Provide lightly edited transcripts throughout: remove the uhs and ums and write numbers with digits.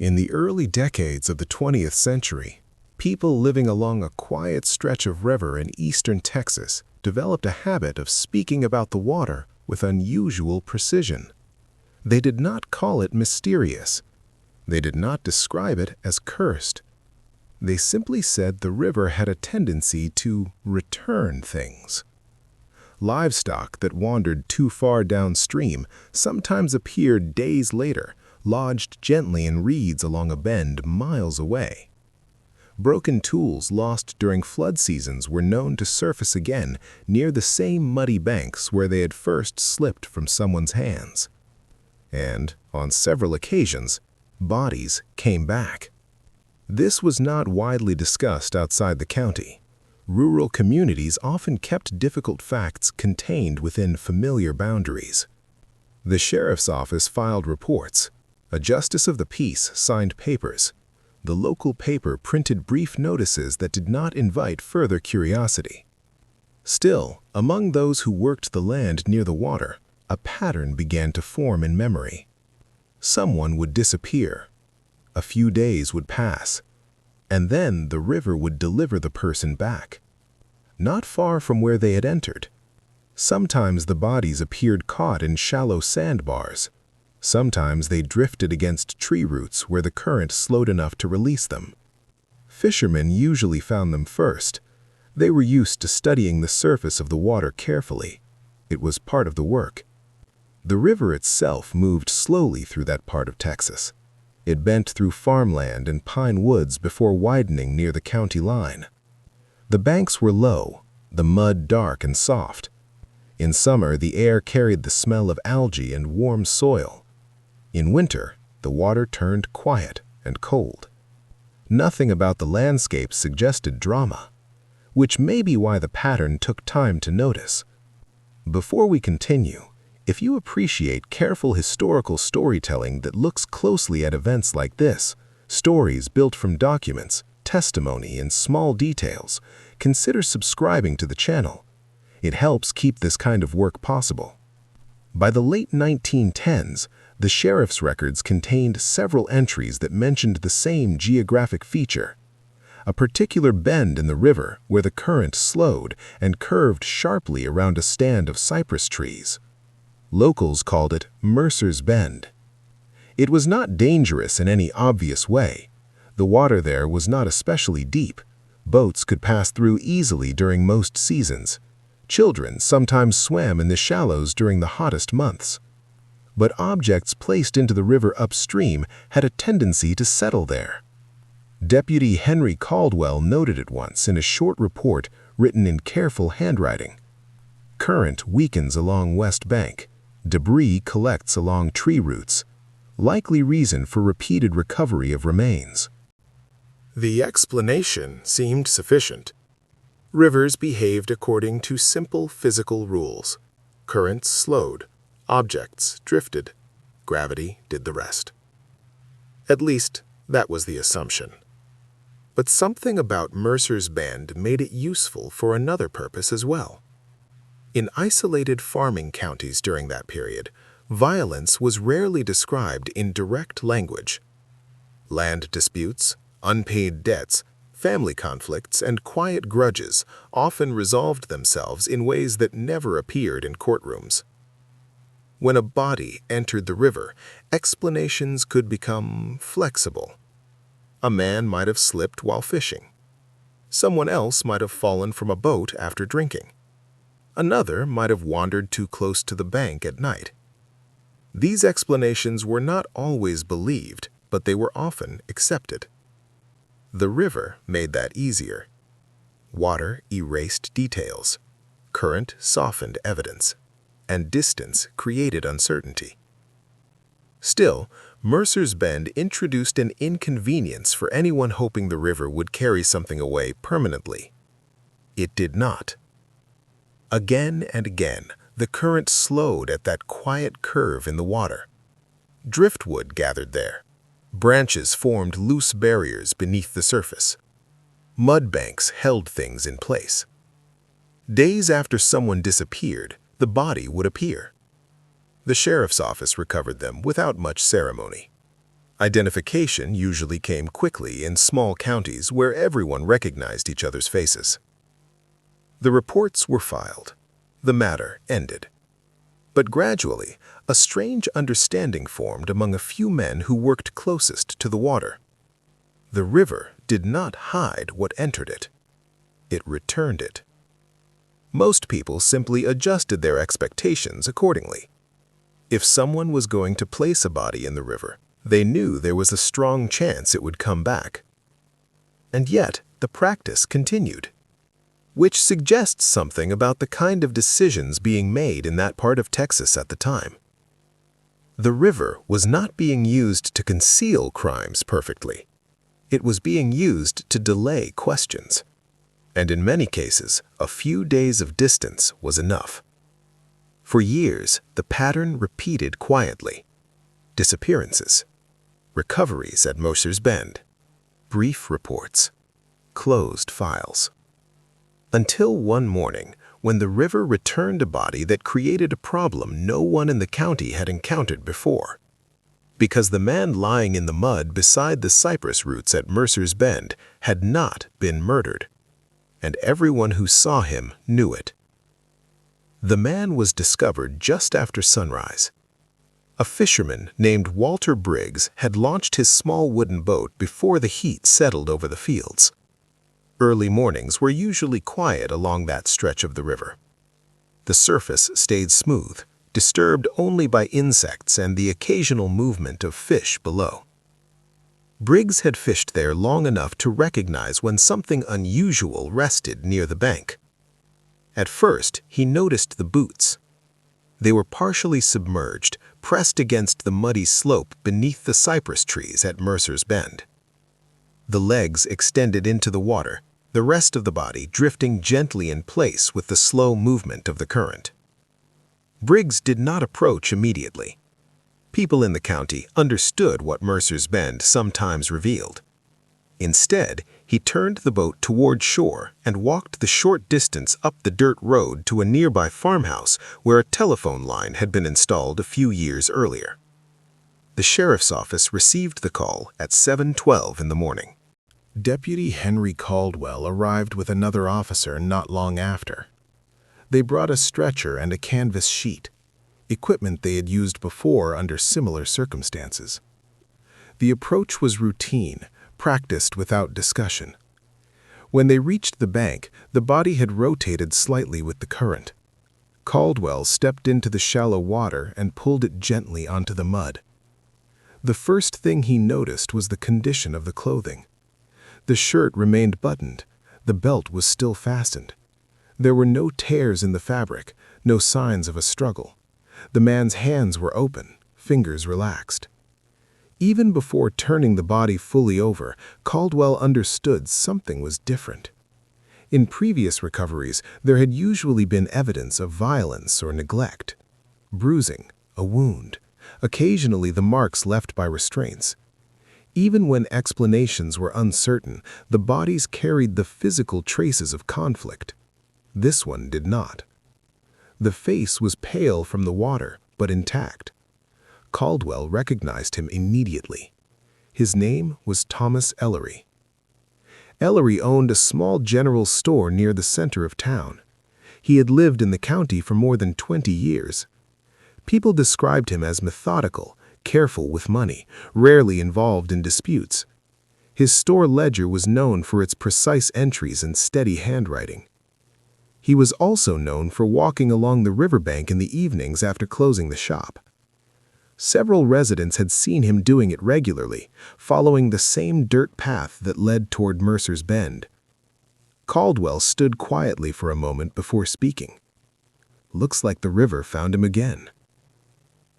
In the early decades of the 20th century, people living along a quiet stretch of river in eastern Texas developed a habit of speaking about the water with unusual precision. They did not call it mysterious. They did not describe it as cursed. They simply said the river had a tendency to return things. Livestock that wandered too far downstream sometimes appeared days later, lodged gently in reeds along a bend miles away. Broken tools lost during flood seasons were known to surface again near the same muddy banks where they had first slipped from someone's hands. And, on several occasions, bodies came back. This was not widely discussed outside the county. Rural communities often kept difficult facts contained within familiar boundaries. The sheriff's office filed reports. A justice of the peace signed papers. The local paper printed brief notices that did not invite further curiosity. Still, among those who worked the land near the water, a pattern began to form in memory. Someone would disappear. A few days would pass, and then the river would deliver the person back. Not far from where they had entered. Sometimes the bodies appeared caught in shallow sandbars. Sometimes they drifted against tree roots where the current slowed enough to release them. Fishermen usually found them first. They were used to studying the surface of the water carefully. It was part of the work. The river itself moved slowly through that part of Texas. It bent through farmland and pine woods before widening near the county line. The banks were low, the mud dark and soft. In summer, the air carried the smell of algae and warm soil. In winter, the water turned quiet and cold. Nothing about the landscape suggested drama, which may be why the pattern took time to notice. Before we continue, if you appreciate careful historical storytelling that looks closely at events like this, stories built from documents, testimony, and small details, consider subscribing to the channel. It helps keep this kind of work possible. By the late 1910s, the sheriff's records contained several entries that mentioned the same geographic feature, a particular bend in the river where the current slowed and curved sharply around a stand of cypress trees. Locals called it Mercer's Bend. It was not dangerous in any obvious way. The water there was not especially deep. Boats could pass through easily during most seasons. Children sometimes swam in the shallows during the hottest months. But objects placed into the river upstream had a tendency to settle there. Deputy Henry Caldwell noted it once in a short report written in careful handwriting. Current weakens along West Bank. Debris collects along tree roots. Likely reason for repeated recovery of remains. The explanation seemed sufficient. Rivers behaved according to simple physical rules. Currents slowed. Objects drifted. Gravity did the rest. At least, that was the assumption. But something about Mercer's Bend made it useful for another purpose as well. In isolated farming counties during that period, violence was rarely described in direct language. Land disputes, unpaid debts, family conflicts, and quiet grudges often resolved themselves in ways that never appeared in courtrooms. When a body entered the river, explanations could become flexible. A man might have slipped while fishing. Someone else might have fallen from a boat after drinking. Another might have wandered too close to the bank at night. These explanations were not always believed, but they were often accepted. The river made that easier. Water erased details. Current softened evidence. And distance created uncertainty. Still, Mercer's Bend introduced an inconvenience for anyone hoping the river would carry something away permanently. It did not. Again and again, the current slowed at that quiet curve in the water. Driftwood gathered there. Branches formed loose barriers beneath the surface. Mud banks held things in place. Days after someone disappeared, the body would appear. The sheriff's office recovered them without much ceremony. Identification usually came quickly in small counties where everyone recognized each other's faces. The reports were filed. The matter ended. But gradually, a strange understanding formed among a few men who worked closest to the water. The river did not hide what entered it. It returned it. Most people simply adjusted their expectations accordingly. If someone was going to place a body in the river, they knew there was a strong chance it would come back. And yet, the practice continued, which suggests something about the kind of decisions being made in that part of Texas at the time. The river was not being used to conceal crimes perfectly. It was being used to delay questions. And in many cases, a few days of distance was enough. For years, the pattern repeated quietly. Disappearances, recoveries at Mercer's Bend, brief reports, closed files. Until one morning, when the river returned a body that created a problem no one in the county had encountered before. Because the man lying in the mud beside the cypress roots at Mercer's Bend had not been murdered, and everyone who saw him knew it. The man was discovered just after sunrise. A fisherman named Walter Briggs had launched his small wooden boat before the heat settled over the fields. Early mornings were usually quiet along that stretch of the river. The surface stayed smooth, disturbed only by insects and the occasional movement of fish below. Briggs had fished there long enough to recognize when something unusual rested near the bank. At first, he noticed the boots. They were partially submerged, pressed against the muddy slope beneath the cypress trees at Mercer's Bend. The legs extended into the water, the rest of the body drifting gently in place with the slow movement of the current. Briggs did not approach immediately. People in the county understood what Mercer's Bend sometimes revealed. Instead, he turned the boat toward shore and walked the short distance up the dirt road to a nearby farmhouse where a telephone line had been installed a few years earlier. The sheriff's office received the call at 7:12 in the morning. Deputy Henry Caldwell arrived with another officer not long after. They brought a stretcher and a canvas sheet, equipment they had used before under similar circumstances. The approach was routine, practiced without discussion. When they reached the bank, the body had rotated slightly with the current. Caldwell stepped into the shallow water and pulled it gently onto the mud. The first thing he noticed was the condition of the clothing. The shirt remained buttoned, the belt was still fastened. There were no tears in the fabric, no signs of a struggle. The man's hands were open, fingers relaxed. Even before turning the body fully over, Caldwell understood something was different. In previous recoveries, there had usually been evidence of violence or neglect. Bruising, a wound, occasionally the marks left by restraints. Even when explanations were uncertain, the bodies carried the physical traces of conflict. This one did not. The face was pale from the water, but intact. Caldwell recognized him immediately. His name was Thomas Ellery. Ellery owned a small general store near the center of town. He had lived in the county for more than 20 years. People described him as methodical, careful with money, rarely involved in disputes. His store ledger was known for its precise entries and steady handwriting. He was also known for walking along the riverbank in the evenings after closing the shop. Several residents had seen him doing it regularly, following the same dirt path that led toward Mercer's Bend. Caldwell stood quietly for a moment before speaking. "Looks like the river found him again."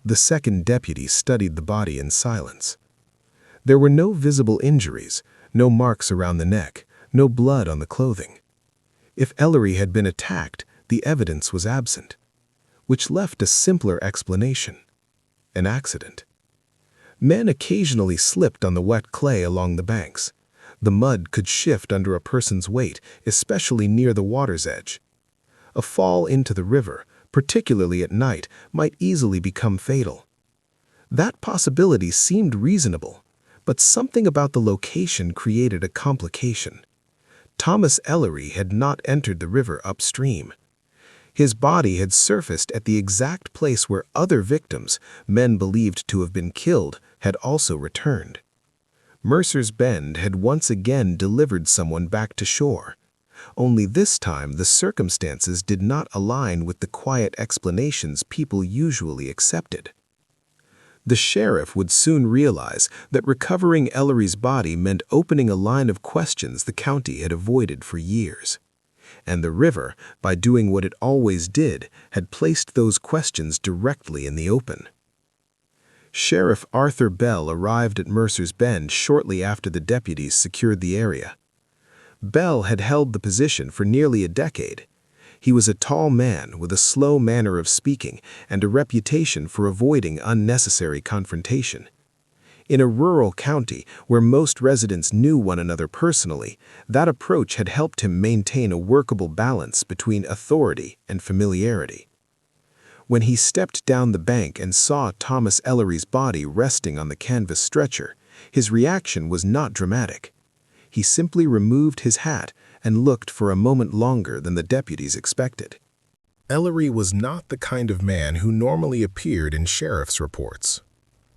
The second deputy studied the body in silence. There were no visible injuries, no marks around the neck, no blood on the clothing. If Ellery had been attacked, the evidence was absent, which left a simpler explanation: an accident. Men occasionally slipped on the wet clay along the banks. The mud could shift under a person's weight, especially near the water's edge. A fall into the river, particularly at night, might easily become fatal. That possibility seemed reasonable, But something about the location created a complication. Thomas Ellery had not entered the river upstream. His body had surfaced at the exact place where other victims, men believed to have been killed, had also returned. Mercer's Bend had once again delivered someone back to shore. Only this time the circumstances did not align with the quiet explanations people usually accepted. The sheriff would soon realize that recovering Ellery's body meant opening a line of questions the county had avoided for years. And the river, by doing what it always did, had placed those questions directly in the open. Sheriff Arthur Bell arrived at Mercer's Bend shortly after the deputies secured the area. Bell had held the position for nearly a decade. He was a tall man with a slow manner of speaking and a reputation for avoiding unnecessary confrontation. In a rural county where most residents knew one another personally, that approach had helped him maintain a workable balance between authority and familiarity. When he stepped down the bank and saw Thomas Ellery's body resting on the canvas stretcher, his reaction was not dramatic. He simply removed his hat and looked for a moment longer than the deputies expected. Ellery was not the kind of man who normally appeared in sheriff's reports.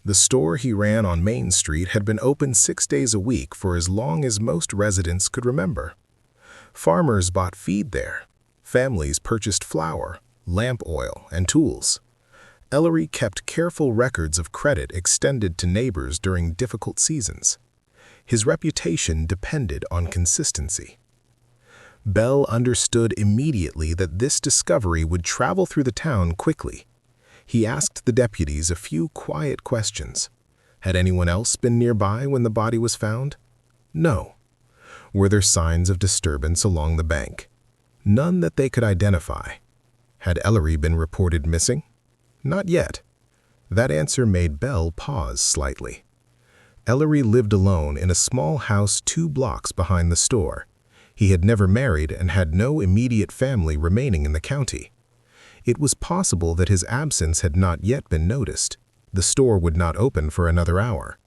The store he ran on Main Street had been open 6 days a week for as long as most residents could remember. Farmers bought feed there. Families purchased flour, lamp oil, and tools. Ellery kept careful records of credit extended to neighbors during difficult seasons. His reputation depended on consistency. Bell understood immediately that this discovery would travel through the town quickly. He asked the deputies a few quiet questions. Had anyone else been nearby when the body was found? No. Were there signs of disturbance along the bank? None that they could identify. Had Ellery been reported missing? Not yet. That answer made Bell pause slightly. Ellery lived alone in a small house 2 blocks behind the store. He had never married and had no immediate family remaining in the county. It was possible that his absence had not yet been noticed. The store would not open for another hour.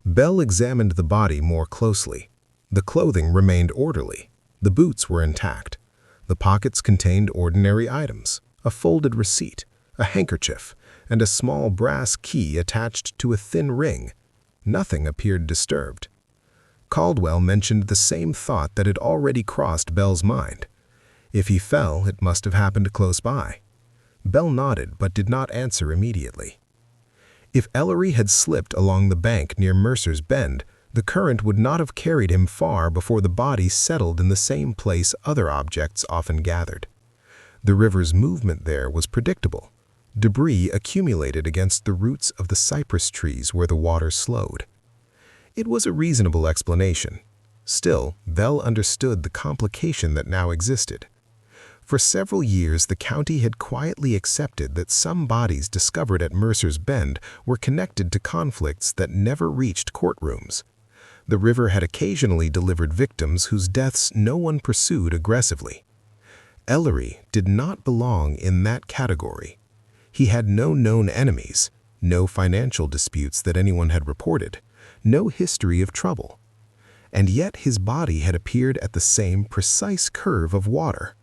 Bell examined the body more closely. The clothing remained orderly. The boots were intact. The pockets contained ordinary items, a folded receipt, a handkerchief, and a small brass key attached to a thin ring. Nothing appeared disturbed. Caldwell mentioned the same thought that had already crossed Bell's mind. If he fell, it must have happened close by. Bell nodded but did not answer immediately. If Ellery had slipped along the bank near Mercer's Bend, the current would not have carried him far before the body settled in the same place other objects often gathered. The river's movement there was predictable. Debris accumulated against the roots of the cypress trees where the water slowed. It was a reasonable explanation. Still, Bell understood the complication that now existed. For several years, the county had quietly accepted that some bodies discovered at Mercer's Bend were connected to conflicts that never reached courtrooms. The river had occasionally delivered victims whose deaths no one pursued aggressively. Ellery did not belong in that category. He had no known enemies, no financial disputes that anyone had reported, no history of trouble. And yet his body had appeared at the same precise curve of water.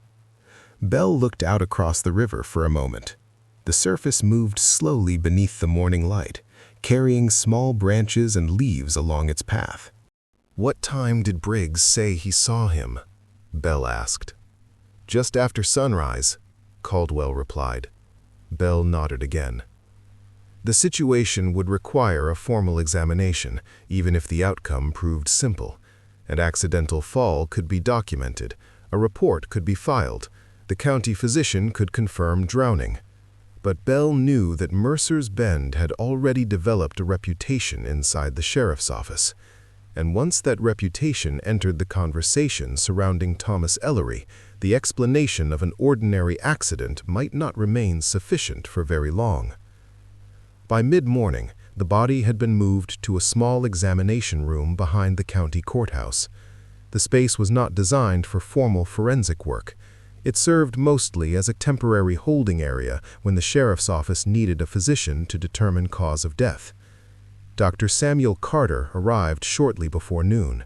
Bell looked out across the river for a moment. The surface moved slowly beneath the morning light, carrying small branches and leaves along its path. "What time did Briggs say he saw him?" Bell asked. "Just after sunrise," Caldwell replied. Bell nodded again. The situation would require a formal examination, even if the outcome proved simple. An accidental fall could be documented, a report could be filed, the county physician could confirm drowning. But Bell knew that Mercer's Bend had already developed a reputation inside the sheriff's office. And once that reputation entered the conversation surrounding Thomas Ellery, the explanation of an ordinary accident might not remain sufficient for very long. By mid-morning, the body had been moved to a small examination room behind the county courthouse. The space was not designed for formal forensic work. It served mostly as a temporary holding area when the sheriff's office needed a physician to determine cause of death. Dr. Samuel Carter arrived shortly before noon.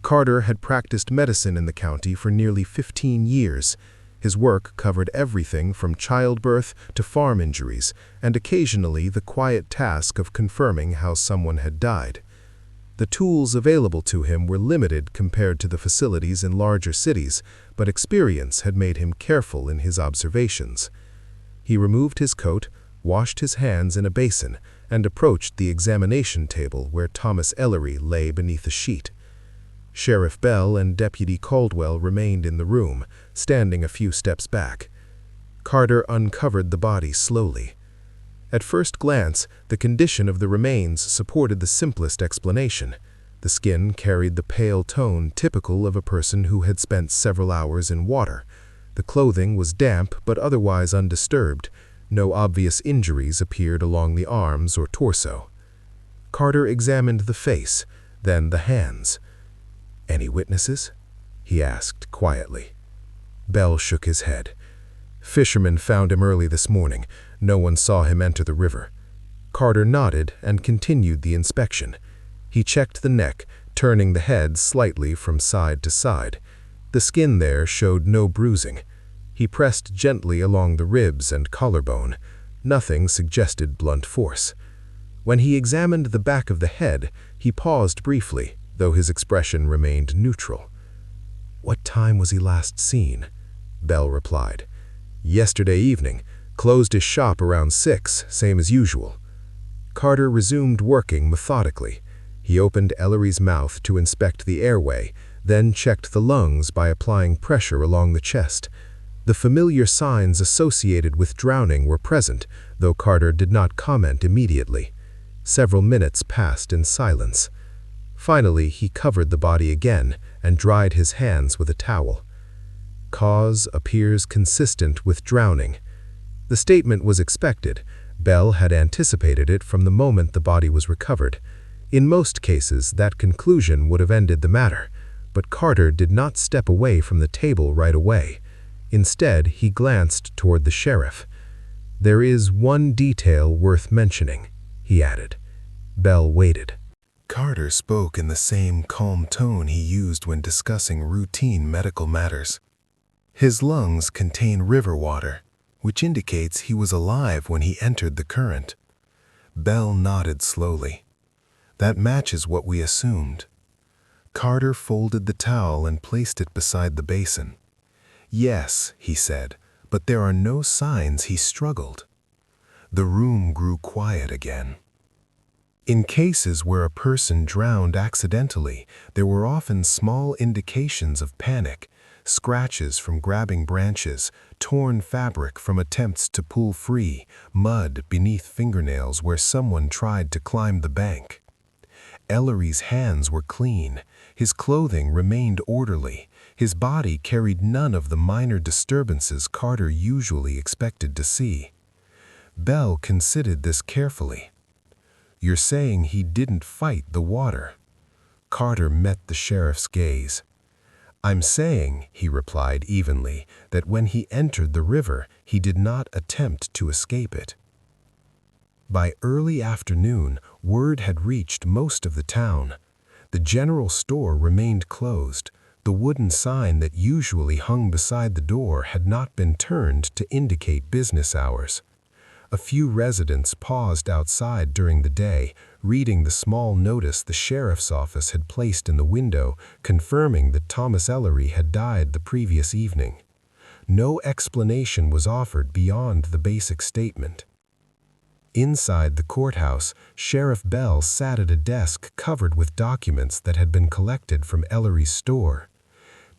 Carter had practiced medicine in the county for nearly 15 years. His work covered everything from childbirth to farm injuries, and occasionally the quiet task of confirming how someone had died. The tools available to him were limited compared to the facilities in larger cities, but experience had made him careful in his observations. He removed his coat, washed his hands in a basin, and approached the examination table where Thomas Ellery lay beneath a sheet. Sheriff Bell and Deputy Caldwell remained in the room, standing a few steps back. Carter uncovered the body slowly. At first glance, the condition of the remains supported the simplest explanation. The skin carried the pale tone typical of a person who had spent several hours in water. The clothing was damp but otherwise undisturbed. No obvious injuries appeared along the arms or torso. Carter examined the face, then the hands. "Any witnesses?" he asked quietly. Bell shook his head. "Fishermen found him early this morning. No one saw him enter the river." Carter nodded and continued the inspection. He checked the neck, turning the head slightly from side to side. The skin there showed no bruising. He pressed gently along the ribs and collarbone. Nothing suggested blunt force. When he examined the back of the head, he paused briefly, though his expression remained neutral. "What time was he last seen?" Bell replied. "Yesterday evening. Closed his shop around 6, same as usual." Carter resumed working methodically. He opened Ellery's mouth to inspect the airway, then checked the lungs by applying pressure along the chest. The familiar signs associated with drowning were present, though Carter did not comment immediately. Several minutes passed in silence. Finally, he covered the body again and dried his hands with a towel. "Cause appears consistent with drowning." The statement was expected. Bell had anticipated it from the moment the body was recovered. In most cases, that conclusion would have ended the matter, but Carter did not step away from the table right away. Instead, he glanced toward the sheriff. "There is one detail worth mentioning," he added. Bell waited. Carter spoke in the same calm tone he used when discussing routine medical matters. "His lungs contain river water, which indicates he was alive when he entered the current." Bell nodded slowly. "That matches what we assumed." Carter folded the towel and placed it beside the basin. "Yes," he said, "but there are no signs he struggled." The room grew quiet again. In cases where a person drowned accidentally, there were often small indications of panic: scratches from grabbing branches, torn fabric from attempts to pull free, mud beneath fingernails where someone tried to climb the bank. Ellery's hands were clean. His clothing remained orderly. His body carried none of the minor disturbances Carter usually expected to see. Bell considered this carefully. "You're saying he didn't fight the water?" Carter met the sheriff's gaze. "I'm saying," he replied evenly, "that when he entered the river, he did not attempt to escape it." By early afternoon, word had reached most of the town. The general store remained closed. The wooden sign that usually hung beside the door had not been turned to indicate business hours. A few residents paused outside during the day, reading the small notice the sheriff's office had placed in the window, confirming that Thomas Ellery had died the previous evening. No explanation was offered beyond the basic statement. Inside the courthouse, Sheriff Bell sat at a desk covered with documents that had been collected from Ellery's store.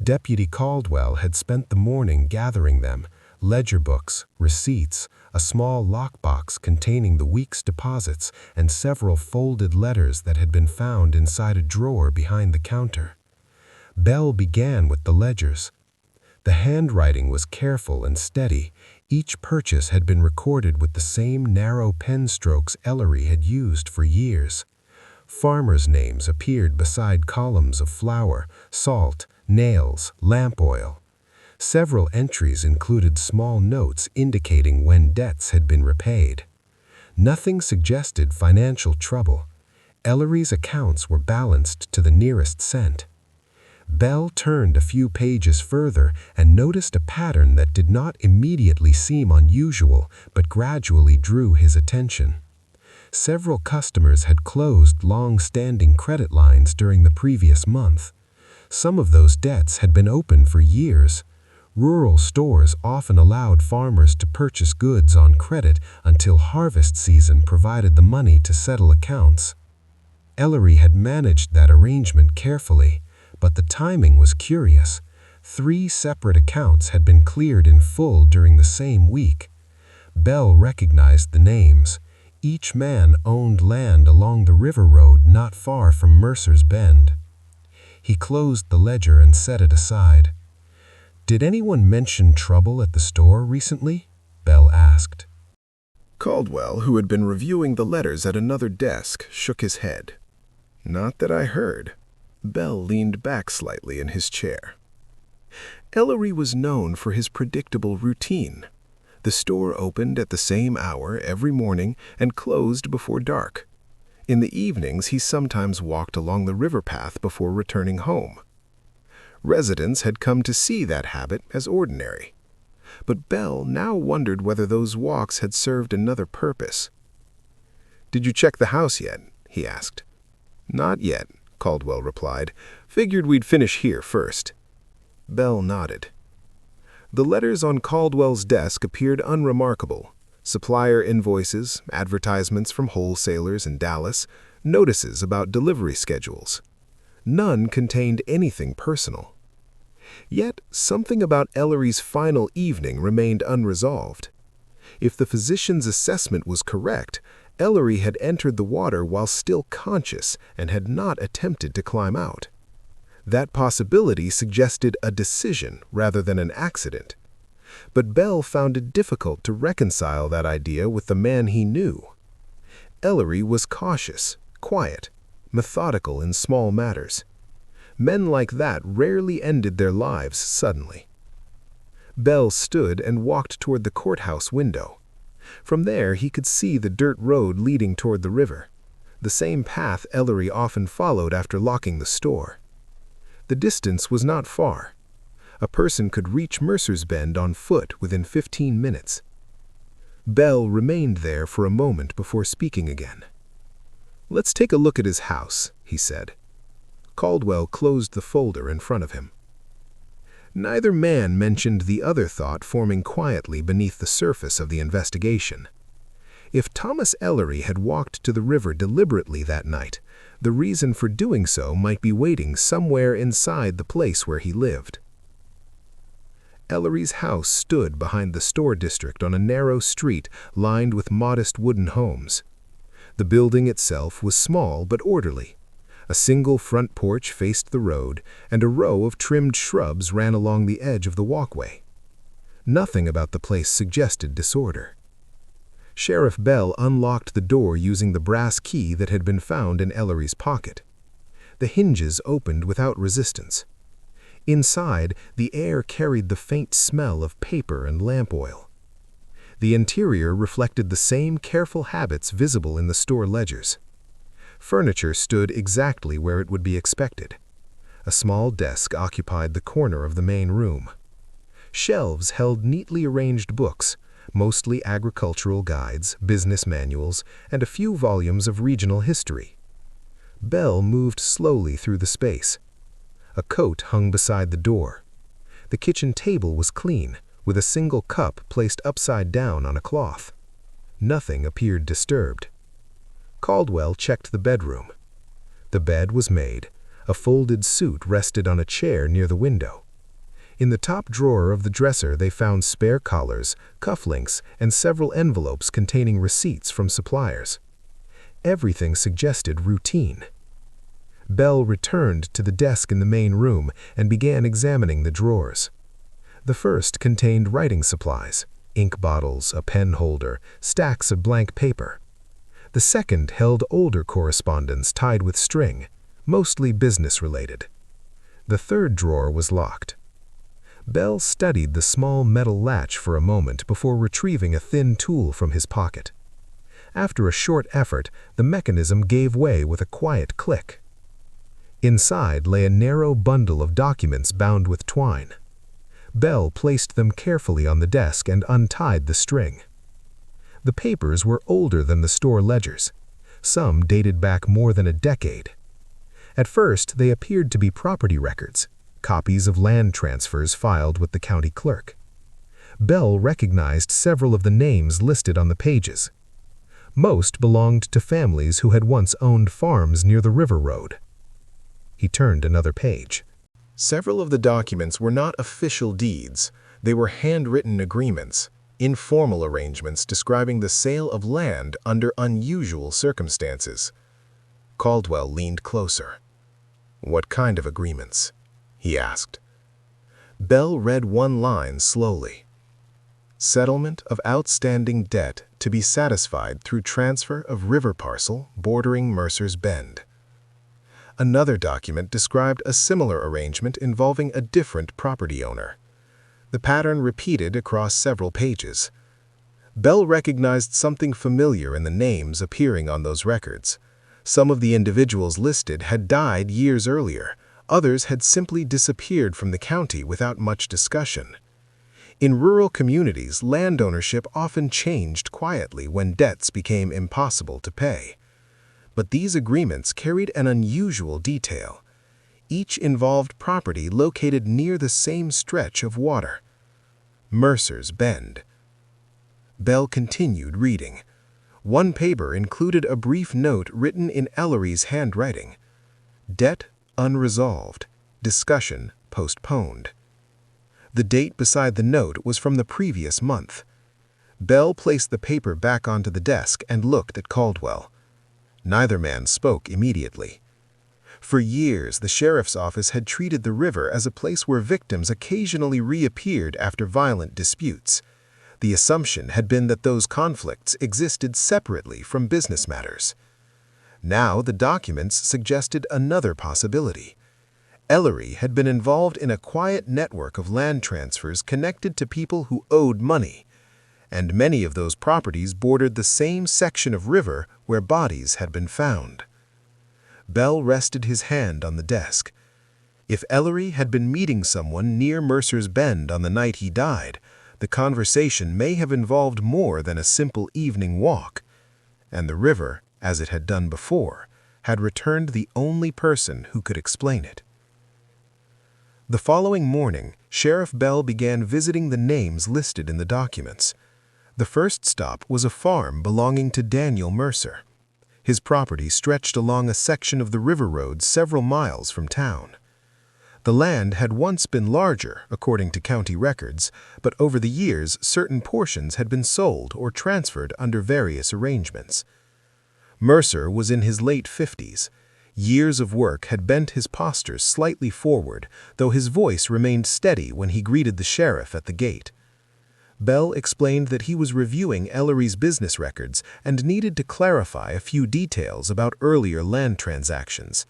Deputy Caldwell had spent the morning gathering them: ledger books, receipts, a small lockbox containing the week's deposits, and several folded letters that had been found inside a drawer behind the counter. Bell began with the ledgers. The handwriting was careful and steady. Each purchase had been recorded with the same narrow pen strokes Ellery had used for years. Farmers' names appeared beside columns of flour, salt, nails, lamp oil. Several entries included small notes indicating when debts had been repaid. Nothing suggested financial trouble. Ellery's accounts were balanced to the nearest cent. Bell turned a few pages further and noticed a pattern that did not immediately seem unusual but gradually drew his attention. Several customers had closed long-standing credit lines during the previous month. Some of those debts had been open for years. Rural stores often allowed farmers to purchase goods on credit until harvest season provided the money to settle accounts. Ellery had managed that arrangement carefully, but the timing was curious. 3 separate accounts had been cleared in full during the same week. Bell recognized the names. Each man owned land along the river road not far from Mercer's Bend. He closed the ledger and set it aside. "Did anyone mention trouble at the store recently?" Bell asked. Caldwell, who had been reviewing the letters at another desk, shook his head. "Not that I heard." Bell leaned back slightly in his chair. Ellery was known for his predictable routine. The store opened at the same hour every morning and closed before dark. In the evenings, he sometimes walked along the river path before returning home. Residents had come to see that habit as ordinary. But Bell now wondered whether those walks had served another purpose. "Did you check the house yet?" he asked. "Not yet," Caldwell replied. "Figured we'd finish here first." Bell nodded. The letters on Caldwell's desk appeared unremarkable. Supplier invoices, advertisements from wholesalers in Dallas, notices about delivery schedules. None contained anything personal. Yet, something about Ellery's final evening remained unresolved. If the physician's assessment was correct, Ellery had entered the water while still conscious and had not attempted to climb out. That possibility suggested a decision rather than an accident. But Bell found it difficult to reconcile that idea with the man he knew. Ellery was cautious, quiet, methodical in small matters. Men like that rarely ended their lives suddenly. Bell stood and walked toward the courthouse window. From there, he could see the dirt road leading toward the river, the same path Ellery often followed after locking the store. The distance was not far. A person could reach Mercer's Bend on foot within 15 minutes. Bell remained there for a moment before speaking again. "Let's take a look at his house," he said. Caldwell closed the folder in front of him. Neither man mentioned the other thought forming quietly beneath the surface of the investigation. If Thomas Ellery had walked to the river deliberately that night, the reason for doing so might be waiting somewhere inside the place where he lived. Ellery's house stood behind the store district on a narrow street lined with modest wooden homes. The building itself was small but orderly. A single front porch faced the road, and a row of trimmed shrubs ran along the edge of the walkway. Nothing about the place suggested disorder. Sheriff Bell unlocked the door using the brass key that had been found in Ellery's pocket. The hinges opened without resistance. Inside, the air carried the faint smell of paper and lamp oil. The interior reflected the same careful habits visible in the store ledgers. Furniture stood exactly where it would be expected. A small desk occupied the corner of the main room. Shelves held neatly arranged books, mostly agricultural guides, business manuals, and a few volumes of regional history. Bell moved slowly through the space. A coat hung beside the door. The kitchen table was clean, with a single cup placed upside down on a cloth. Nothing appeared disturbed. Caldwell checked the bedroom. The bed was made. A folded suit rested on a chair near the window. In the top drawer of the dresser they found spare collars, cufflinks, and several envelopes containing receipts from suppliers. Everything suggested routine. Bell returned to the desk in the main room and began examining the drawers. The first contained writing supplies, ink bottles, a pen holder, stacks of blank paper. The second held older correspondence tied with string, mostly business-related. The third drawer was locked. Bell studied the small metal latch for a moment before retrieving a thin tool from his pocket. After a short effort, the mechanism gave way with a quiet click. Inside lay a narrow bundle of documents bound with twine. Bell placed them carefully on the desk and untied the string. The papers were older than the store ledgers. Some dated back more than a decade. At first, they appeared to be property records, copies of land transfers filed with the county clerk. Bell recognized several of the names listed on the pages. Most belonged to families who had once owned farms near the river road. He turned another page. Several of the documents were not official deeds. They were handwritten agreements, informal arrangements describing the sale of land under unusual circumstances. Caldwell leaned closer. "What kind of agreements?" he asked. Bell read one line slowly. "Settlement of outstanding debt to be satisfied through transfer of river parcel bordering Mercer's Bend." Another document described a similar arrangement involving a different property owner. The pattern repeated across several pages. Bell recognized something familiar in the names appearing on those records. Some of the individuals listed had died years earlier. Others had simply disappeared from the county without much discussion. In rural communities, land ownership often changed quietly when debts became impossible to pay. But these agreements carried an unusual detail. Each involved property located near the same stretch of water. Mercer's Bend. Bell continued reading. One paper included a brief note written in Ellery's handwriting. "Debt unresolved. Discussion postponed." The date beside the note was from the previous month. Bell placed the paper back onto the desk and looked at Caldwell. Neither man spoke immediately. For years, the sheriff's office had treated the river as a place where victims occasionally reappeared after violent disputes. The assumption had been that those conflicts existed separately from business matters. Now the documents suggested another possibility. Ellery had been involved in a quiet network of land transfers connected to people who owed money, and many of those properties bordered the same section of river where bodies had been found. Bell rested his hand on the desk. If Ellery had been meeting someone near Mercer's Bend on the night he died, the conversation may have involved more than a simple evening walk, and the river, as it had done before, had returned the only person who could explain it. The following morning, Sheriff Bell began visiting the names listed in the documents. The first stop was a farm belonging to Daniel Mercer. His property stretched along a section of the river road several miles from town. The land had once been larger, according to county records, but over the years certain portions had been sold or transferred under various arrangements. Mercer was in his late 50s. Years of work had bent his posture slightly forward, though his voice remained steady when he greeted the sheriff at the gate. Bell explained that he was reviewing Ellery's business records and needed to clarify a few details about earlier land transactions.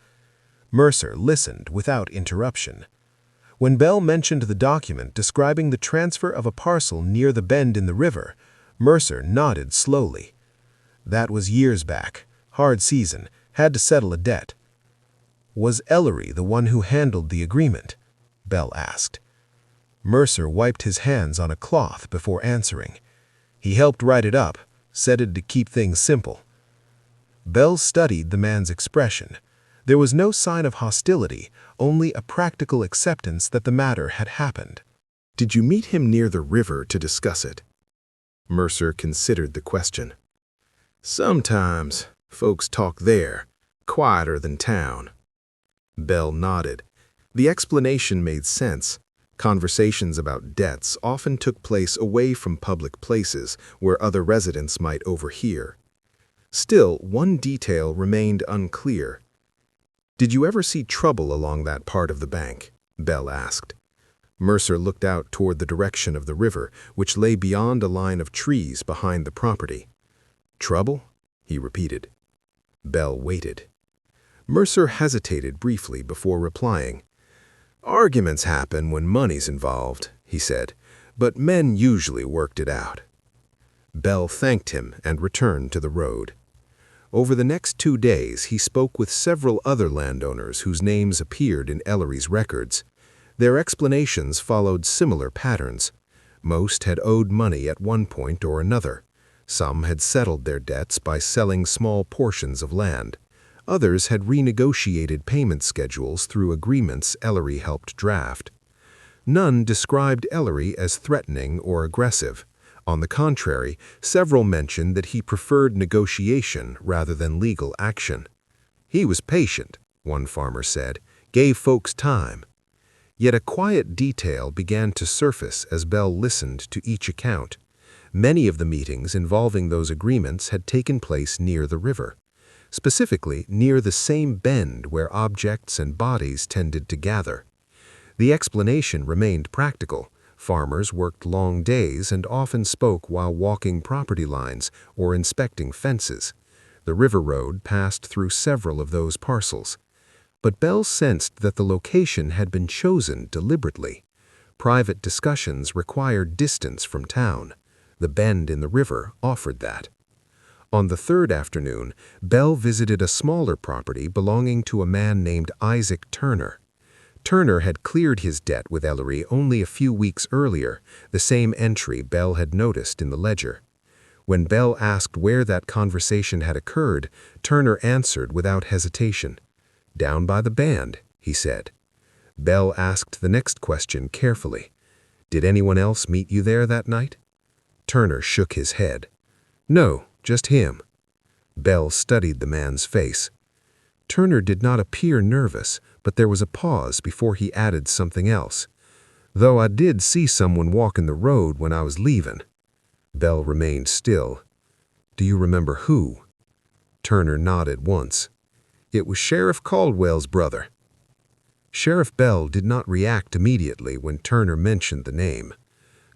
Mercer listened without interruption. When Bell mentioned the document describing the transfer of a parcel near the bend in the river, Mercer nodded slowly. "That was years back. Hard season. Had to settle a debt." "Was Ellery the one who handled the agreement?" Bell asked. Mercer wiped his hands on a cloth before answering. "He helped write it up, said it'd keep things simple." Bell studied the man's expression. There was no sign of hostility, only a practical acceptance that the matter had happened. "Did you meet him near the river to discuss it?" Mercer considered the question. "Sometimes folks talk there, quieter than town." Bell nodded. The explanation made sense. Conversations about debts often took place away from public places where other residents might overhear. Still, one detail remained unclear. "Did you ever see trouble along that part of the bank?" Bell asked. Mercer looked out toward the direction of the river, which lay beyond a line of trees behind the property. "Trouble?" he repeated. Bell waited. Mercer hesitated briefly before replying. "Arguments happen when money's involved," he said, "but men usually worked it out." Bell thanked him and returned to the road. Over the next 2 days, he spoke with several other landowners whose names appeared in Ellery's records. Their explanations followed similar patterns. Most had owed money at one point or another. Some had settled their debts by selling small portions of land. Others had renegotiated payment schedules through agreements Ellery helped draft. None described Ellery as threatening or aggressive. On the contrary, several mentioned that he preferred negotiation rather than legal action. He was patient, one farmer said, gave folks time. Yet a quiet detail began to surface as Bell listened to each account. Many of the meetings involving those agreements had taken place near the river, specifically near the same bend where objects and bodies tended to gather. The explanation remained practical. Farmers worked long days and often spoke while walking property lines or inspecting fences. The river road passed through several of those parcels. But Bell sensed that the location had been chosen deliberately. Private discussions required distance from town. The bend in the river offered that. On the third afternoon, Bell visited a smaller property belonging to a man named Isaac Turner. Turner had cleared his debt with Ellery only a few weeks earlier, the same entry Bell had noticed in the ledger. When Bell asked where that conversation had occurred, Turner answered without hesitation. "Down by the band," he said. Bell asked the next question carefully. "Did anyone else meet you there that night?" Turner shook his head. "No, just him." Bell studied the man's face. Turner did not appear nervous, but there was a pause before he added something else. "Though I did see someone walking the road when I was leaving." Bell remained still. "Do you remember who?" Turner nodded once. "It was Sheriff Caldwell's brother." Sheriff Bell did not react immediately when Turner mentioned the name.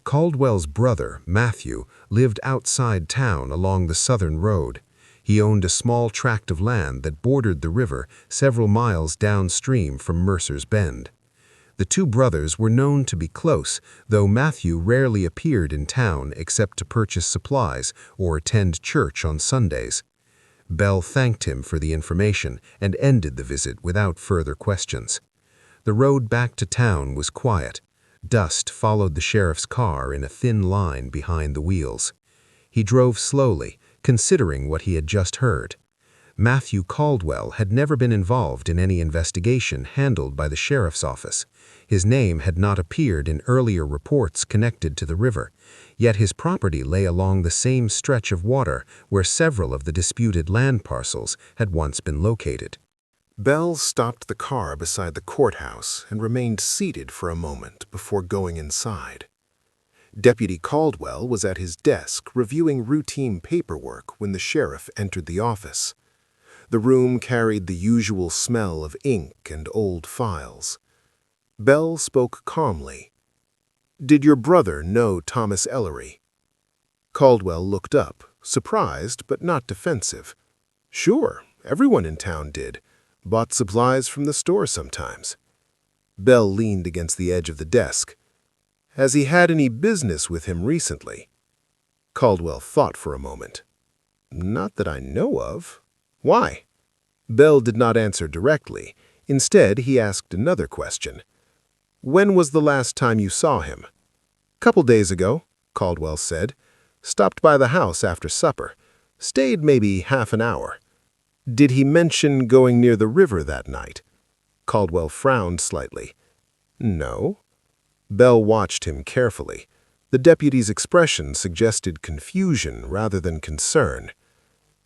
Caldwell's brother, Matthew, lived outside town along the southern road. He owned a small tract of land that bordered the river several miles downstream from Mercer's Bend. The two brothers were known to be close, though Matthew rarely appeared in town except to purchase supplies or attend church on Sundays. Bell thanked him for the information and ended the visit without further questions. The road back to town was quiet. Dust followed the sheriff's car in a thin line behind the wheels. He drove slowly, considering what he had just heard. Matthew Caldwell had never been involved in any investigation handled by the sheriff's office. His name had not appeared in earlier reports connected to the river, yet his property lay along the same stretch of water where several of the disputed land parcels had once been located. Bell stopped the car beside the courthouse and remained seated for a moment before going inside. Deputy Caldwell was at his desk reviewing routine paperwork when the sheriff entered the office. The room carried the usual smell of ink and old files. Bell spoke calmly. "Did your brother know Thomas Ellery?" Caldwell looked up, surprised but not defensive. "Sure, everyone in town did. Bought supplies from the store sometimes." Bell leaned against the edge of the desk. "Has he had any business with him recently?" Caldwell thought for a moment. "Not that I know of. Why?" Bell did not answer directly. Instead, he asked another question. "When was the last time you saw him?" "Couple days ago," Caldwell said. "Stopped by the house after supper. Stayed maybe half an hour." "Did he mention going near the river that night?" Caldwell frowned slightly. "No." Bell watched him carefully. The deputy's expression suggested confusion rather than concern.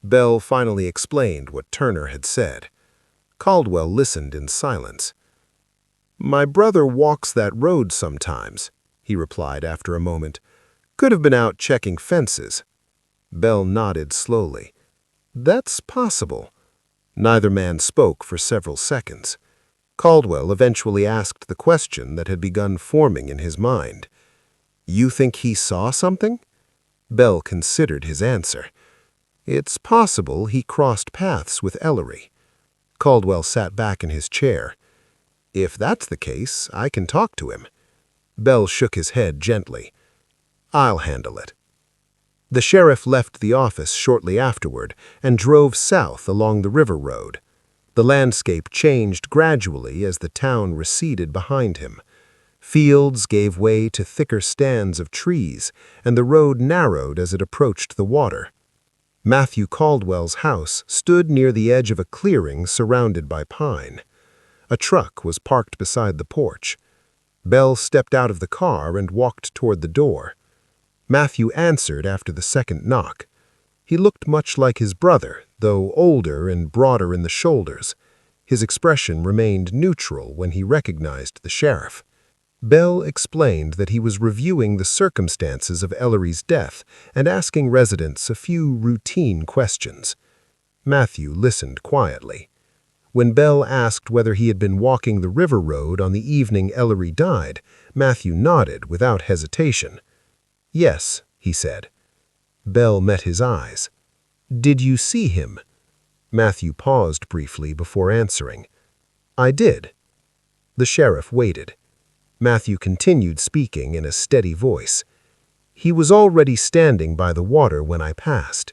Bell finally explained what Turner had said. Caldwell listened in silence. "My brother walks that road sometimes," he replied after a moment. "Could have been out checking fences." Bell nodded slowly. "That's possible." Neither man spoke for several seconds. Caldwell eventually asked the question that had begun forming in his mind. "You think he saw something?" Bell considered his answer. "It's possible he crossed paths with Ellery." Caldwell sat back in his chair. "If that's the case, I can talk to him." Bell shook his head gently. "I'll handle it." The sheriff left the office shortly afterward and drove south along the river road. The landscape changed gradually as the town receded behind him. Fields gave way to thicker stands of trees, and the road narrowed as it approached the water. Matthew Caldwell's house stood near the edge of a clearing surrounded by pine. A truck was parked beside the porch. Bell stepped out of the car and walked toward the door. Matthew answered after the second knock. He looked much like his brother, though older and broader in the shoulders. His expression remained neutral when he recognized the sheriff. Bell explained that he was reviewing the circumstances of Ellery's death and asking residents a few routine questions. Matthew listened quietly. When Bell asked whether he had been walking the river road on the evening Ellery died, Matthew nodded without hesitation. "Yes," he said. Bell met his eyes. "Did you see him?" Matthew paused briefly before answering. "I did." The sheriff waited. Matthew continued speaking in a steady voice. "He was already standing by the water when I passed."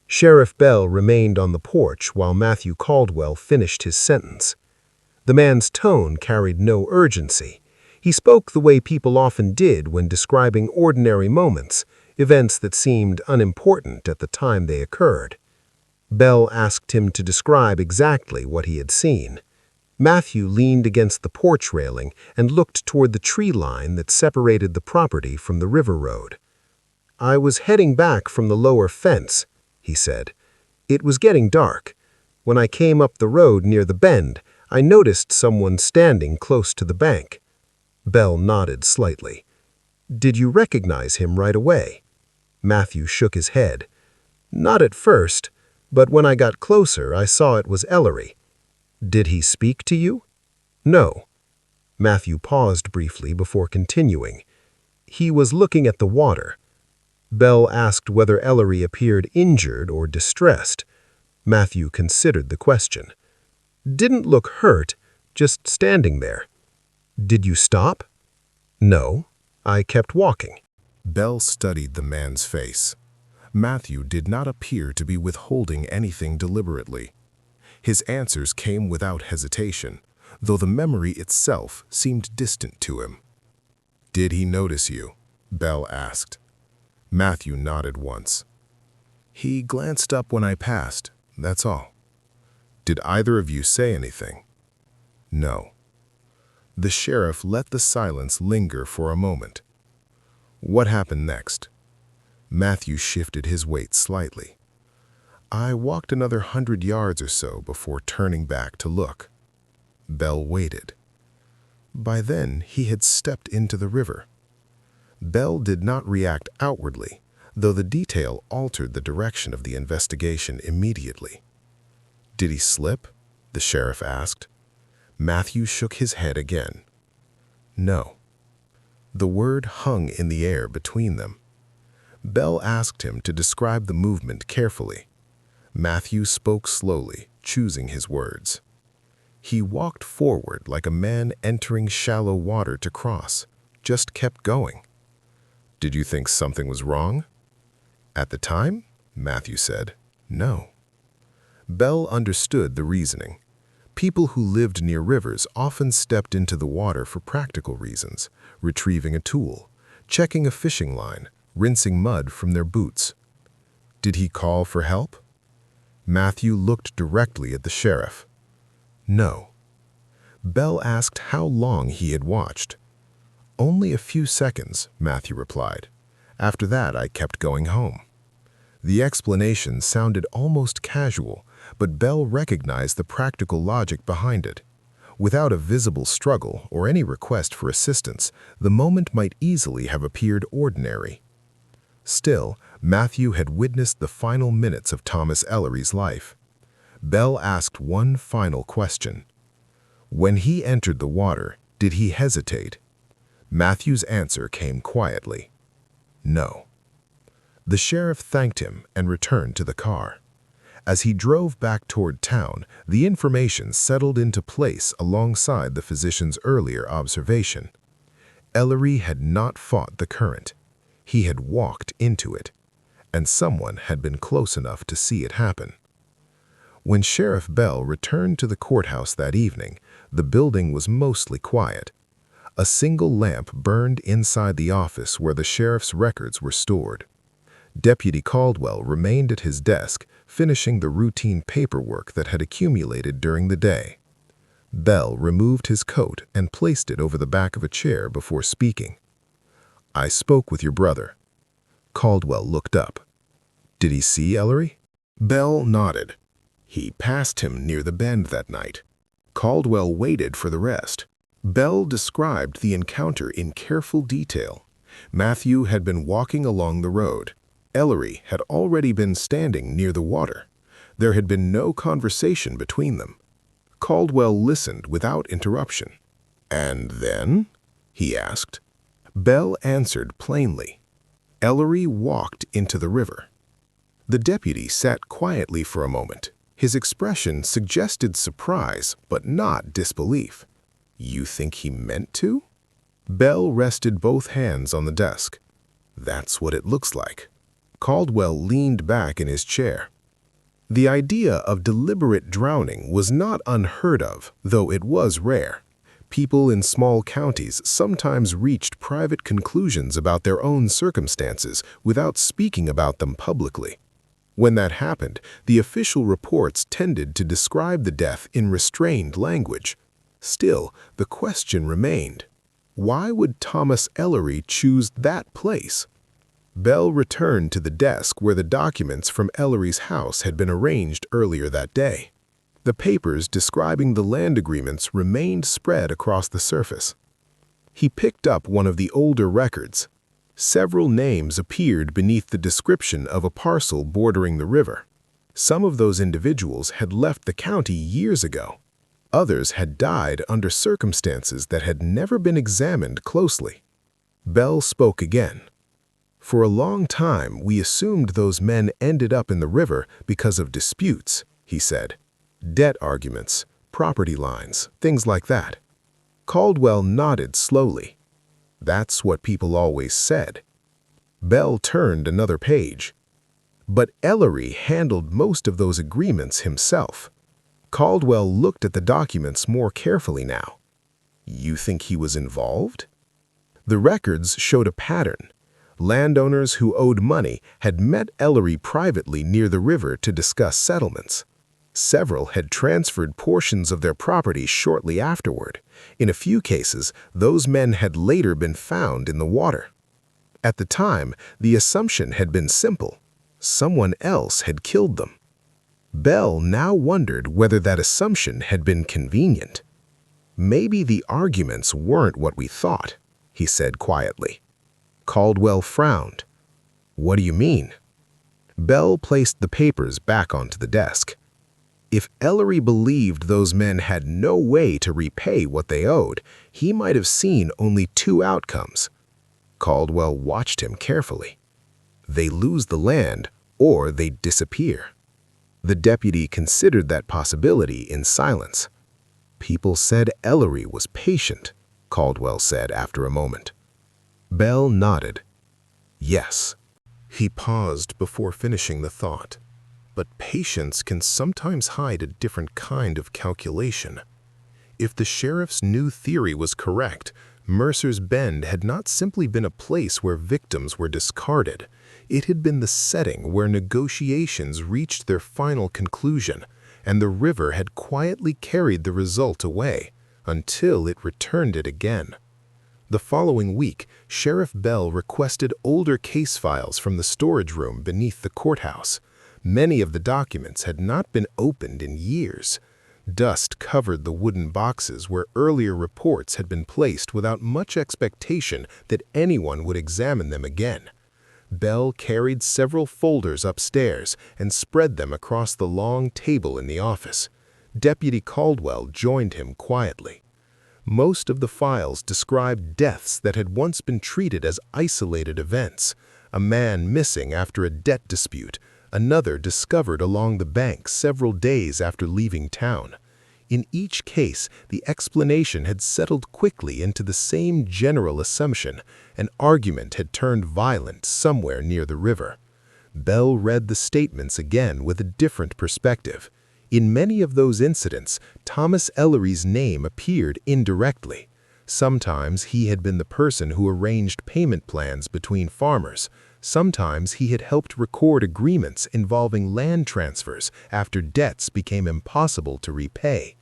Sheriff Bell remained on the porch while Matthew Caldwell finished his sentence. The man's tone carried no urgency. He spoke the way people often did when describing ordinary moments, events that seemed unimportant at the time they occurred. Bell asked him to describe exactly what he had seen. Matthew leaned against the porch railing and looked toward the tree line that separated the property from the river road. "I was heading back from the lower fence," he said. "It was getting dark. When I came up the road near the bend, I noticed someone standing close to the bank." Bell nodded slightly. "Did you recognize him right away?" Matthew shook his head. "Not at first, but when I got closer, I saw it was Ellery." "Did he speak to you?" "No." Matthew paused briefly before continuing. "He was looking at the water." Bell asked whether Ellery appeared injured or distressed. Matthew considered the question. "Didn't look hurt, just standing there." "Did you stop?" "No, I kept walking." Bell studied the man's face. Matthew did not appear to be withholding anything deliberately. His answers came without hesitation, though the memory itself seemed distant to him. "Did he notice you?" Bell asked. Matthew nodded once. "He glanced up when I passed, that's all." "Did either of you say anything?" "No." The sheriff let the silence linger for a moment. "What happened next?" Matthew shifted his weight slightly. "I walked another 100 yards or so before turning back to look." Bell waited. By then, he had stepped into the river. Bell did not react outwardly, though the detail altered the direction of the investigation immediately. "Did he slip?" the sheriff asked. Matthew shook his head again. "No." The word hung in the air between them. Bell asked him to describe the movement carefully. Matthew spoke slowly, choosing his words. "He walked forward like a man entering shallow water to cross, just kept going." "Did you think something was wrong?" "At the time," Matthew said, "no." Bell understood the reasoning. People who lived near rivers often stepped into the water for practical reasons, retrieving a tool, checking a fishing line, rinsing mud from their boots. "Did he call for help?" Matthew looked directly at the sheriff. "No." Bell asked how long he had watched. "Only a few seconds," Matthew replied. "After that, I kept going home." The explanation sounded almost casual, but Bell recognized the practical logic behind it. Without a visible struggle or any request for assistance, the moment might easily have appeared ordinary. Still, Matthew had witnessed the final minutes of Thomas Ellery's life. Bell asked one final question. "When he entered the water, did he hesitate?" Matthew's answer came quietly. "No." The sheriff thanked him and returned to the car. As he drove back toward town, the information settled into place alongside the physician's earlier observation. Ellery had not fought the current. He had walked into it. and someone had been close enough to see it happen. When Sheriff Bell returned to the courthouse that evening, the building was mostly quiet. A single lamp burned inside the office where the sheriff's records were stored. Deputy Caldwell remained at his desk, finishing the routine paperwork that had accumulated during the day. Bell removed his coat and placed it over the back of a chair before speaking. "I spoke with your brother." Caldwell looked up. "Did he see Ellery?" Bell nodded. "He passed him near the bend that night." Caldwell waited for the rest. Bell described the encounter in careful detail. Matthew had been walking along the road. Ellery had already been standing near the water. There had been no conversation between them. Caldwell listened without interruption. "And then?" he asked. Bell answered plainly. Ellery walked into the river. The deputy sat quietly for a moment. His expression suggested surprise, but not disbelief. "You think he meant to?" Bell rested both hands on the desk. "That's what it looks like." Caldwell leaned back in his chair. The idea of deliberate drowning was not unheard of, though it was rare. People in small counties sometimes reached private conclusions about their own circumstances without speaking about them publicly. When that happened, the official reports tended to describe the death in restrained language. Still, the question remained, why would Thomas Ellery choose that place? Bell returned to the desk where the documents from Ellery's house had been arranged earlier that day. The papers describing the land agreements remained spread across the surface. He picked up one of the older records. Several names appeared beneath the description of a parcel bordering the river. Some of those individuals had left the county years ago. Others had died under circumstances that had never been examined closely. Bell spoke again. "For a long time, we assumed those men ended up in the river because of disputes," he said. "Debt arguments, property lines, things like that." Caldwell nodded slowly. "That's what people always said." Bell turned another page. "But Ellery handled most of those agreements himself." Caldwell looked at the documents more carefully now. "You think he was involved?" The records showed a pattern. Landowners who owed money had met Ellery privately near the river to discuss settlements. Several had transferred portions of their property shortly afterward. In a few cases, those men had later been found in the water. At the time, the assumption had been simple. Someone else had killed them. Bell now wondered whether that assumption had been convenient. "Maybe the arguments weren't what we thought," he said quietly. Caldwell frowned. "What do you mean?" Bell placed the papers back onto the desk. If Ellery believed those men had no way to repay what they owed, he might have seen only two outcomes. Caldwell watched him carefully. They lose the land, or they disappear. The deputy considered that possibility in silence. "People said Ellery was patient," Caldwell said after a moment. Bell nodded. "Yes." He paused before finishing the thought. But patience can sometimes hide a different kind of calculation. If the sheriff's new theory was correct, Mercer's Bend had not simply been a place where victims were discarded. It had been the setting where negotiations reached their final conclusion, and the river had quietly carried the result away until it returned it again. The following week, Sheriff Bell requested older case files from the storage room beneath the courthouse. Many of the documents had not been opened in years. Dust covered the wooden boxes where earlier reports had been placed without much expectation that anyone would examine them again. Bell carried several folders upstairs and spread them across the long table in the office. Deputy Caldwell joined him quietly. Most of the files described deaths that had once been treated as isolated events. A man missing after a debt dispute, another discovered along the bank several days after leaving town. In each case, the explanation had settled quickly into the same general assumption: an argument had turned violent somewhere near the river. Bell read the statements again with a different perspective. In many of those incidents, Thomas Ellery's name appeared indirectly. Sometimes he had been the person who arranged payment plans between farmers. Sometimes he had helped record agreements involving land transfers after debts became impossible to repay.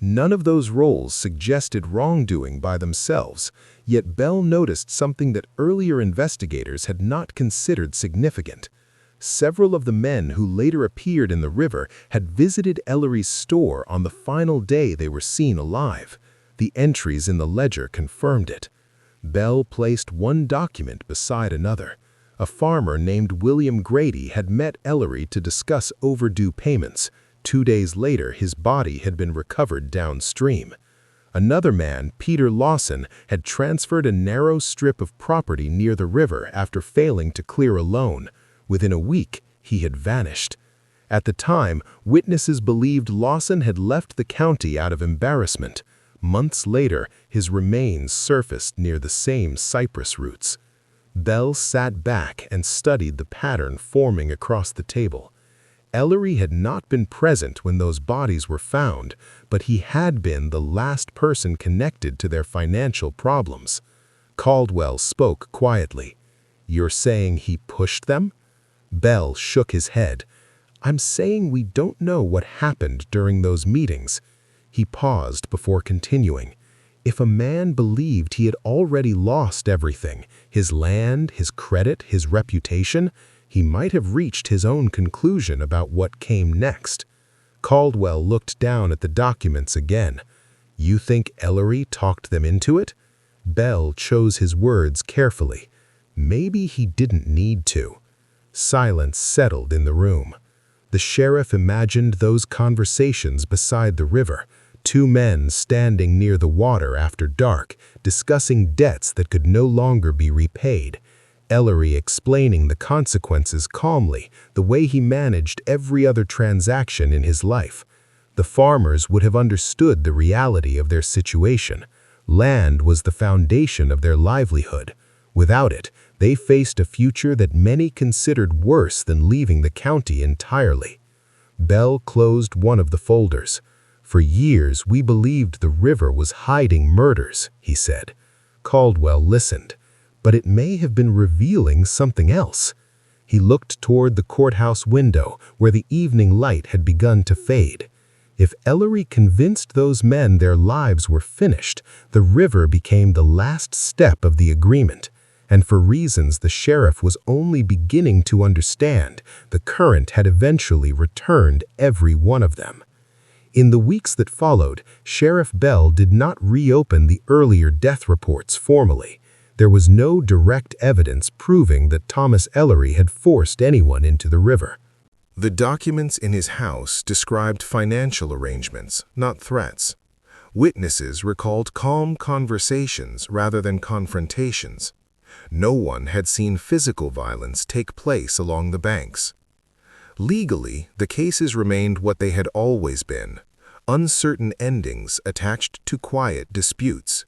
None of those roles suggested wrongdoing by themselves, yet Bell noticed something that earlier investigators had not considered significant. Several of the men who later appeared in the river had visited Ellery's store on the final day they were seen alive. The entries in the ledger confirmed it. Bell placed one document beside another. A farmer named William Grady had met Ellery to discuss overdue payments. 2 days later, his body had been recovered downstream. Another man, Peter Lawson, had transferred a narrow strip of property near the river after failing to clear a loan. Within a week, he had vanished. At the time, witnesses believed Lawson had left the county out of embarrassment. Months later, his remains surfaced near the same cypress roots. Bell sat back and studied the pattern forming across the table. Ellery had not been present when those bodies were found, but he had been the last person connected to their financial problems. Caldwell spoke quietly. "You're saying he pushed them?" Bell shook his head. "I'm saying we don't know what happened during those meetings." He paused before continuing. If a man believed he had already lost everything, his land, his credit, his reputation, he might have reached his own conclusion about what came next. Caldwell looked down at the documents again. "You think Ellery talked them into it?" Bell chose his words carefully. "Maybe he didn't need to." Silence settled in the room. The sheriff imagined those conversations beside the river, two men standing near the water after dark, discussing debts that could no longer be repaid. Ellery explaining the consequences calmly, the way he managed every other transaction in his life. The farmers would have understood the reality of their situation. Land was the foundation of their livelihood. Without it, they faced a future that many considered worse than leaving the county entirely. Bell closed one of the folders. "For years, we believed the river was hiding murders," he said. Caldwell listened, but it may have been revealing something else. He looked toward the courthouse window, where the evening light had begun to fade. If Ellery convinced those men their lives were finished, the river became the last step of the agreement. And for reasons the sheriff was only beginning to understand, the current had eventually returned every one of them. In the weeks that followed, Sheriff Bell did not reopen the earlier death reports formally. There was no direct evidence proving that Thomas Ellery had forced anyone into the river. The documents in his house described financial arrangements, not threats. Witnesses recalled calm conversations rather than confrontations. No one had seen physical violence take place along the banks. Legally, the cases remained what they had always been, uncertain endings attached to quiet disputes.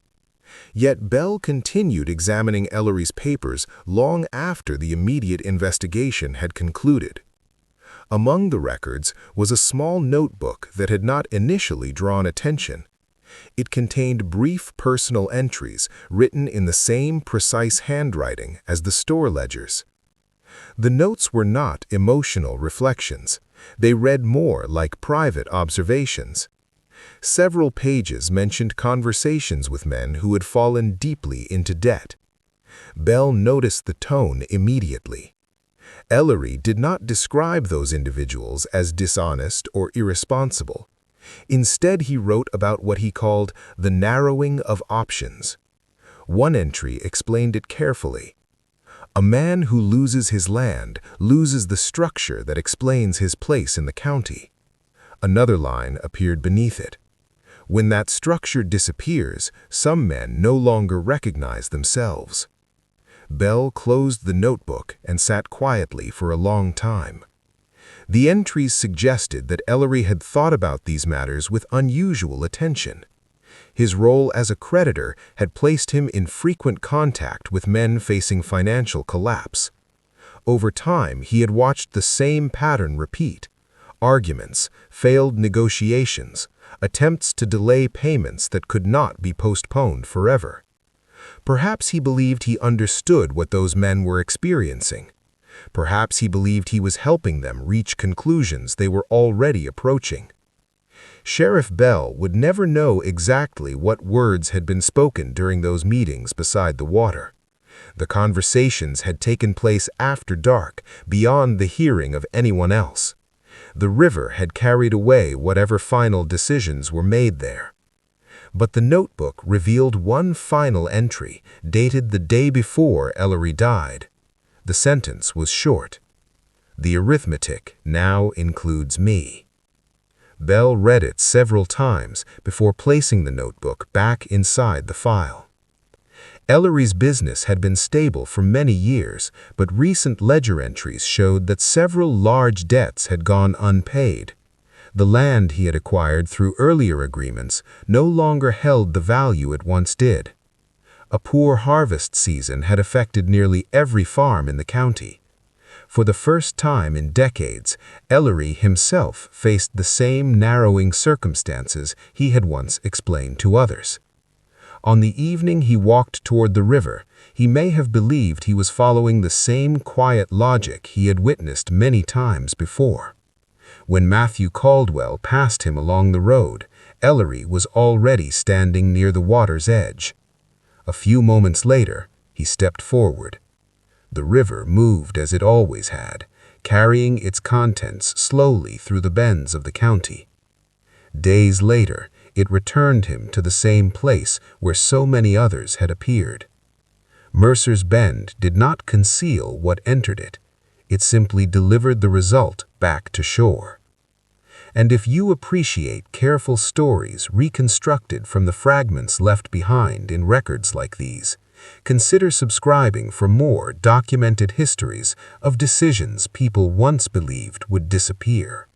Yet Bell continued examining Ellery's papers long after the immediate investigation had concluded. Among the records was a small notebook that had not initially drawn attention. It contained brief personal entries written in the same precise handwriting as the store ledgers. The notes were not emotional reflections. They read more like private observations. Several pages mentioned conversations with men who had fallen deeply into debt. Bell noticed the tone immediately. Ellery did not describe those individuals as dishonest or irresponsible. Instead, he wrote about what he called the narrowing of options. One entry explained it carefully. "A man who loses his land loses the structure that explains his place in the county." Another line appeared beneath it. "When that structure disappears, some men no longer recognize themselves." Bell closed the notebook and sat quietly for a long time. The entries suggested that Ellery had thought about these matters with unusual attention. His role as a creditor had placed him in frequent contact with men facing financial collapse. Over time, he had watched the same pattern repeat: arguments, failed negotiations, attempts to delay payments that could not be postponed forever. Perhaps he believed he understood what those men were experiencing. Perhaps he believed he was helping them reach conclusions they were already approaching. Sheriff Bell would never know exactly what words had been spoken during those meetings beside the water. The conversations had taken place after dark, beyond the hearing of anyone else. The river had carried away whatever final decisions were made there. But the notebook revealed one final entry, dated the day before Ellery died. The sentence was short: "The arithmetic now includes me." Bell read it several times before placing the notebook back inside the file. Ellery's business had been stable for many years, but recent ledger entries showed that several large debts had gone unpaid. The land he had acquired through earlier agreements no longer held the value it once did. A poor harvest season had affected nearly every farm in the county. For the first time in decades, Ellery himself faced the same narrowing circumstances he had once explained to others. On the evening he walked toward the river, he may have believed he was following the same quiet logic he had witnessed many times before. When Matthew Caldwell passed him along the road, Ellery was already standing near the water's edge. A few moments later, he stepped forward. The river moved as it always had, carrying its contents slowly through the bends of the county. Days later, it returned him to the same place where so many others had appeared. Mercer's Bend did not conceal what entered it. It simply delivered the result back to shore. And if you appreciate careful stories reconstructed from the fragments left behind in records like these, consider subscribing for more documented histories of decisions people once believed would disappear.